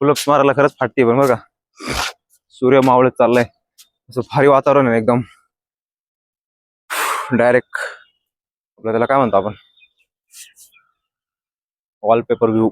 Pull-ups मारायला खरंच फाटते पण बघा, सूर्य मावळत चाललाय, असं भारी वातावरण आहे एकदम. डायरेक्ट आपलं त्याला काय म्हणतो आपण, वॉलपेपर व्ह्यू.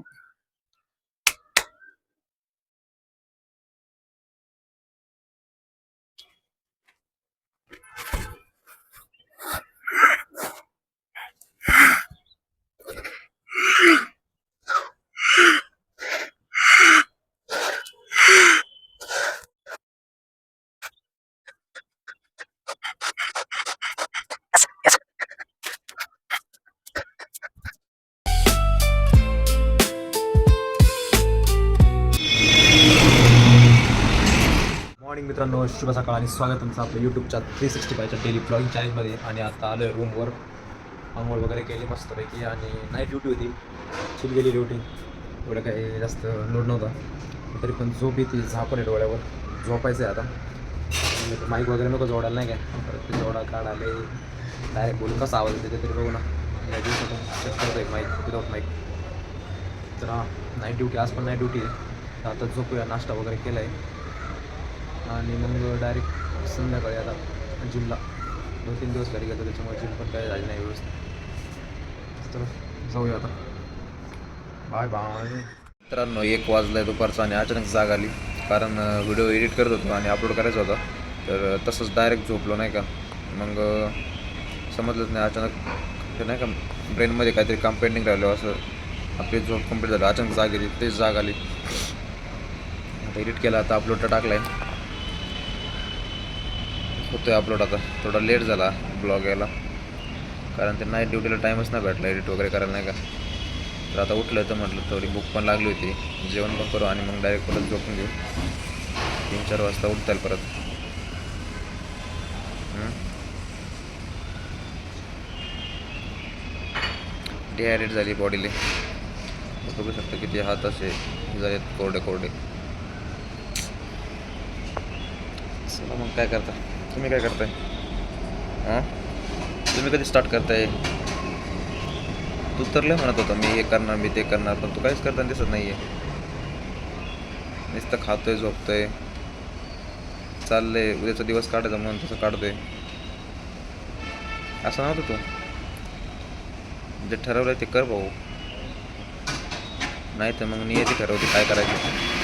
मॉर्निंग मित्रांनो, शुभ सकाळ आणि स्वागत तुमचं आपलं यूट्यूबच्या 365च्या डेली ब्लॉगिंग चॅनलमध्ये. आणि आता आलो आहे रूमवर, आंघोळ वगैरे केली मस्तपैकी, आणि नाईट ड्युटी होती, चिल गेली ड्युटी. एवढं काही जास्त लोड नव्हता, तरी पण झोप येते, झापण आहे डोळ्यावर, झोपायचं आहे आता. माईक वगैरे नको जोडायला, नाही काय परत ते जोडा काढाले, डायरेक्ट बोलून कसा आवाज येते तरी बघू ना. या दिवसातून चेक करतो एक माईक विदाउट माईक. तर हां, नाईट ड्युटी, आज पण नाईट ड्युटी आहे. आता झोपूया, नाश्ता वगैरे केला आहे, आणि मग डायरेक्ट संध्याकाळी आता जिमला. 2-3 दिवस घरी गेलो, त्याच्यामुळे जिम पण काय झाली नाही व्यवस्थित. तर जाऊया आता, बाय बाय. मित्रांनो, 1 वाजला आहे दुपारचा, आणि अचानक जाग आली, कारण व्हिडिओ एडिट करत होतो आणि अपलोड करायचा होता. तर तसंच डायरेक्ट झोपलो, नाही का. मग समजलंच नाही, अचानक ते नाही का ब्रेनमध्ये काहीतरी काम पेंडिंग राहिलं, असं आपली झोप कंप्लीट झाली, अचानक जाग गेली, तेच जाग आली. आता एडिट केला, आता अपलोडला टाकला आहे, होतो आहे अपलोड. आता थोडा लेट झाला ब्लॉग यायला, कारण ते नाईट ड्युटीला टाईमच नाही भेटला एडिट वगैरे करायला, नाही का. तर आता उठलं तर म्हटलं, थोडी भूक पण लागली होती, जेवण पण करू, आणि मग डायरेक्ट परत झोपून घेऊ. 3-4 वाजता उठता येईल परत. डिहायड्रेट झाली बॉडीले, बघू शकता किती हात असे झालेत कोरडे कोरडे. चला मग, काय करता तुम्ही, काय करताय? हां, तुम्ही कधी स्टार्ट करताय? तू तर लय म्हणत होता, मी हे करणार, मी ते करणार, पण तू काहीच करताना दिसत नाही आहे. नुसतं खातोय, झोपतोय, चाललंय उद्याचा दिवस काढायचा म्हणून तसं काढतोय. असं नव्हतं तू, जे ठरवलंय ते कर भाऊ, नाही तर मग नियती ठरवते काय करायचं.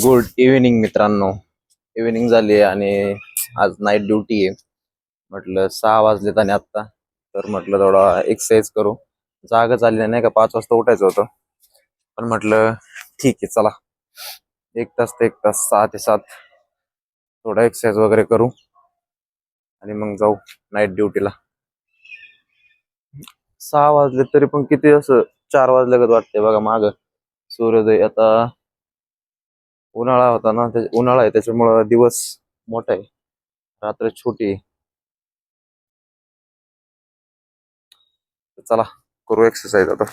गुड इव्हिनिंग मित्रांनो, इव्हिनिंग झाली आहे, आणि आज नाईट ड्युटी आहे. म्हटलं 6 वाजलेत आणि आत्ता, तर म्हटलं थोडा एक्सरसाइज करू. जागच आली नाही का, 5 वाजता उठायचं होतं, पण म्हटलं ठीक आहे, चला 1 तास ते 1 तास, 6 ते 7 थोडा एक्सरसाइज वगैरे करू, आणि मग जाऊ नाईट ड्युटीला. 6 वाजले तरी पण किती, असं 4 वाजल्यागत वाटते बघा. माग सूर्योदय, आता उन्हाळा होता ना, उन्हाळा आहे त्याच्यामुळं दिवस मोठा आहे, रात्र छोटी आहे. चला करू एक्सरसाइज आता.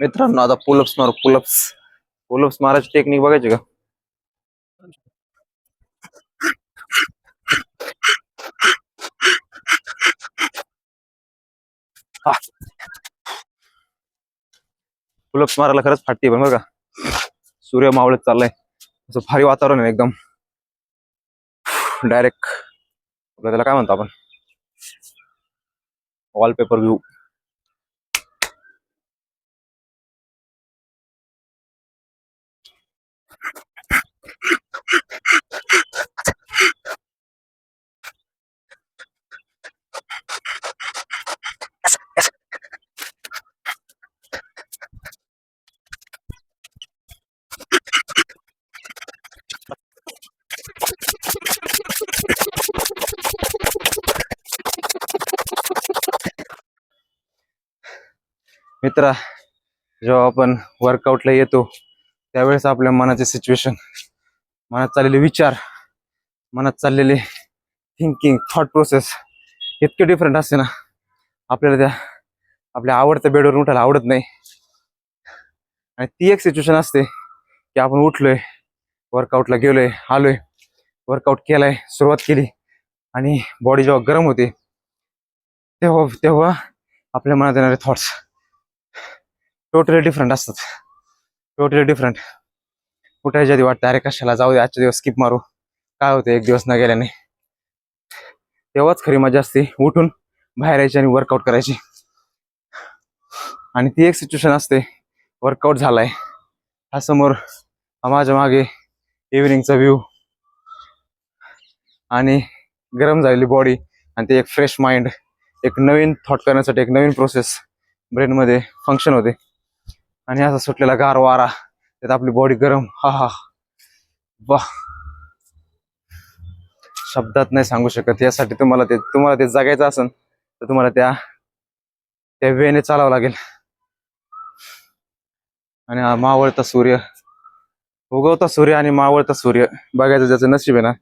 मित्रांनो आता पुलअप्स मारू. पुलअप्स मारायची टेक्निक बघायची का? पुलअप्स मारायला खरंच फाटते पण बघा, सूर्य मावळत चाललाय, असं भारी वातावरण आहे एकदम. डायरेक्ट त्याला काय म्हणतो आपण, वॉलपेपर व्ह्यू. मित्रा, जेव्हा आपण वर्कआउटला येतो त्यावेळेस आपल्या मनाचे सिच्युएशन, मनात चाललेले विचार, मनात चाललेले थिंकिंग, थॉट प्रोसेस इतके डिफरंट असते ना, आपल्याला त्या आपल्या आवडत्या बेडवरून उठायला आवडत नाही. आणि ती एक सिच्युएशन असते की आपण उठलोय, वर्कआउटला गेलोय, आलोय, वर्कआउट केलाय, सुरुवात केली आणि बॉडी जेव्हा गरम होते तेव्हा तेव्हा आपल्या मनात येणारे थॉट्स टोटली डिफरंट असतात. Totally different. उठायच्या आधी वाटतं अरे कशाला, जाऊ दे आजचे दिवस स्किप मारू, काय होतं एक दिवस न गेल्याने. तेव्हाच खरी मजा असते उठून बाहेर यायची आणि वर्कआउट करायची. आणि ती एक सिच्युएशन असते, वर्कआउट झालाय, हा समोर माझ्या मागे इव्हिनिंगचा व्ह्यू आणि गरम झालेली बॉडी आणि ते एक फ्रेश माइंड, एक नवीन थॉट करण्यासाठी एक नवीन प्रोसेस ब्रेनमध्ये फंक्शन होते. आणि असा सुटलेला गार वारा, त्यात आपली बॉडी गरम, हा हा वाह, शब्दात नाही सांगू शकत. यासाठी तुम्हाला ते जगायचं असेल तर तुम्हाला त्या वेने चालावं लागेल. आणि हा मावळता सूर्य, उगवता सूर्य आणि मावळता सूर्य बघायचं ज्याचं नशीब आहे ना,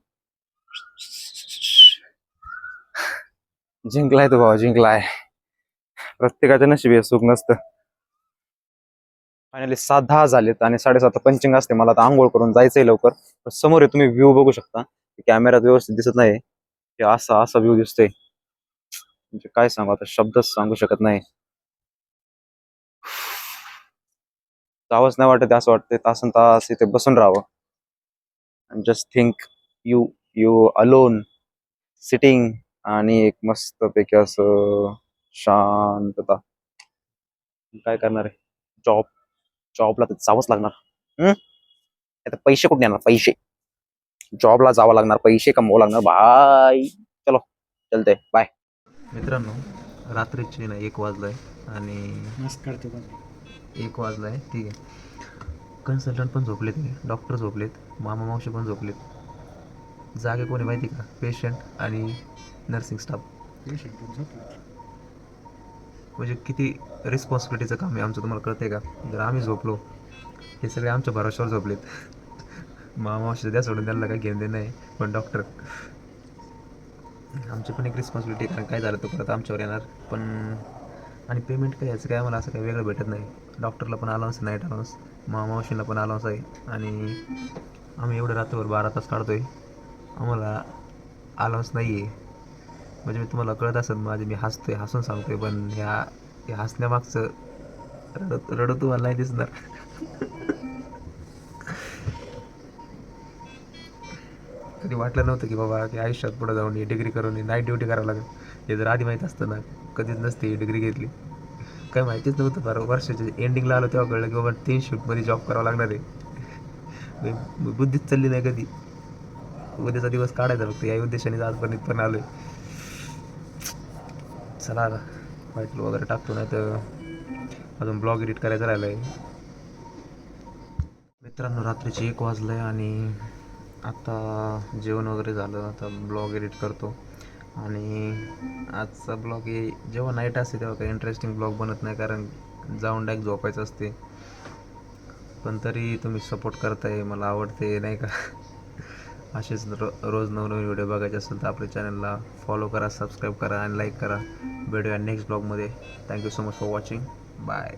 जिंकलाय तो भावा, जिंकलाय. प्रत्येकाच्या नशिबी सुख नसतं. फायनली 6:10 झालेत आणि 7:30 पंचिंग असते. मला आता आंघोळ करून जायचंय लवकर. समोर तुम्ही व्ह्यू बघू शकता, कॅमेऱ्यात व्यवस्थित दिसत नाही, ते असा असा व्ह्यू दिसतोय, म्हणजे काय सांगू आता, शब्दच सांगू शकत नाही. जावंच नाही वाटत, असं वाटतं तासन तास इथे बसून राहावं. Just think you you alone sitting, आणि एक मस्त पैकी असं शांतता. काय करणार आहे, जॉबला तर जावंच लागणार. आता पैसे कुठे येणार, पैसे जॉबला जावं लागणार, पैसे कमवावं लागणार भाई. चलो चलते, बाय. मित्रांनो, रात्रीचे ना 1 वाजलाय आणि 1 वाजलाय, ठीक आहे. कन्सल्टंट पण झोपलेत, डॉक्टर झोपलेत, मामा मावशी पण झोपलेत. जागे कोणी माहिती का, पेशंट आणि नर्सिंग स्टाफ. म्हणजे किती रिस्पॉन्सिबिलिटीचं काम आहे आमचं, तुम्हाला कळतंय का? जर आम्ही झोपलो, हे सगळे आमच्या भरोश्यावर झोपलेत. मामा मावशी द्या सोडून, त्यांना काही घेणं नाही, पण डॉक्टर आमची पण एक रिस्पॉन्सिबिलिटी, कारण काय झालं तर परत आमच्यावर येणार. पण आणि पेमेंट काय याचं काय आम्हाला असं काही वेगळं भेटत नाही. डॉक्टरला पण अलाउन्स, नाईट अलाउन्स, मावशीला पण अलाउन्स आहे. आणि आम्ही एवढं रात्रभर 12 तास काढतोय, आम्हाला अलाउन्स नाही आहे. म्हणजे मी तुम्हाला कळत असेल माझे, मी हसून सांगतोय, पण ह्या हसण्यामागचं रडत तुम्हाला नाही दिसणार. कधी वाटलं नव्हतं की बाबा की आयुष्यात पुढे जाऊन ही डिग्री करून नाईट ड्युटी करावं लागेल. हे जर आधी माहीत असतं ना, कधीच नसते ही डिग्री घेतली. काही माहितीच नव्हतं. बरं, वर्षाच्या एंडिंगला आलो तेव्हा कळलं की बाबा 3 शिफ्टमध्ये जॉब करावा लागणार आहे. बुद्धीच चालली नाही कधी. उद्याचा दिवस काढायचा फक्त, या उद्देशाने आजपर्यंत पण आलोय. चला आता टायटल वगैरे टाकतो, नाही तर अजून ब्लॉग एडिट करायचा राहिला आहे. मित्रांनो, रात्रीचे 1 वाजलं आहे आणि आता जेवण वगैरे झालं, आता ब्लॉग एडिट करतो. आणि आजचा ब्लॉग हे जेव्हा नाईट असते तेव्हा काही इंटरेस्टिंग ब्लॉग बनत नाही, कारण जाऊन डायरेक्ट झोपायचं असते. पण तरी तुम्ही सपोर्ट करताय, मला आवडते नाही का. असेच रोज नवनवीन व्हिडिओ बघायचे असेल तर आपल्या चॅनलला फॉलो करा, सबस्क्राईब करा आणि लाईक करा. भेटूया नेक्स्ट ब्लॉगमध्ये. Thank you so much for watching. Bye.